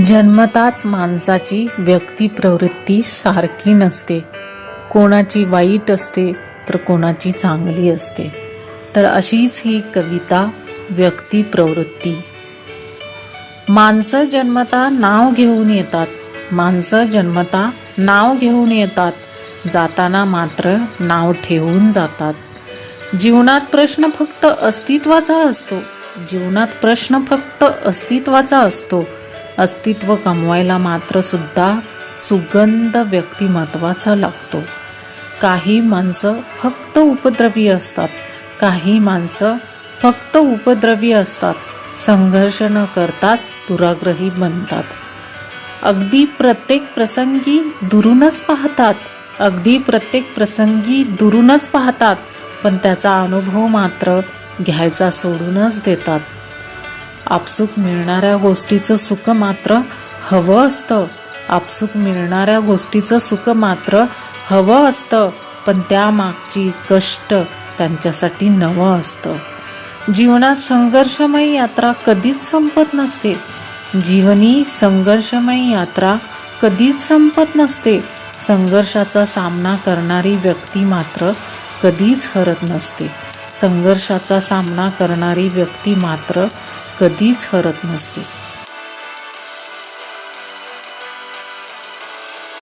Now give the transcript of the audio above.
जन्मताच माणसाची व्यक्ती प्रवृत्ती सारखी नसते. कोणाची वाईट असते तर कोणाची चांगली असते. तर अशीच ही कविता व्यक्ती प्रवृत्ती. माणसं जन्मता नाव घेऊन येतात. माणसं जन्मता नाव घेऊन येतात. जाताना मात्र नाव ठेवून जातात. जीवनात प्रश्न फक्त अस्तित्वाचा असतो. जीवनात प्रश्न फक्त अस्तित्वाचा असतो. अस्तित्व कमवायला मात्र सुद्धा सुगंध व्यक्तिमत्वाचा लागतो. काही माणसं फक्त उपद्रवी असतात. काही माणसं फक्त उपद्रवी असतात. संघर्ष न करताच दुराग्रही बनतात. अगदी प्रत्येक प्रसंगी दुरूनच पाहतात. अगदी प्रत्येक प्रसंगी दुरूनच पाहतात. पण त्याचा अनुभव मात्र घ्यायचा सोडूनच देतात. आपसूक मिळणाऱ्या गोष्टीचं सुख मात्र हवं असतं. आपसूक मिळणाऱ्या गोष्टीचं सुख मात्र हवं असतं. पण त्यामागची कष्ट त्यांच्यासाठी नवं असतं. जीवनात संघर्षमय यात्रा कधीच संपत नसते. जीवनी संघर्षमय यात्रा कधीच संपत नसते. संघर्षाचा सामना करणारी व्यक्ती मात्र कधीच हरत नसते. संघर्षाचा सामना करणारी व्यक्ती मात्र कधीच हरत नसते.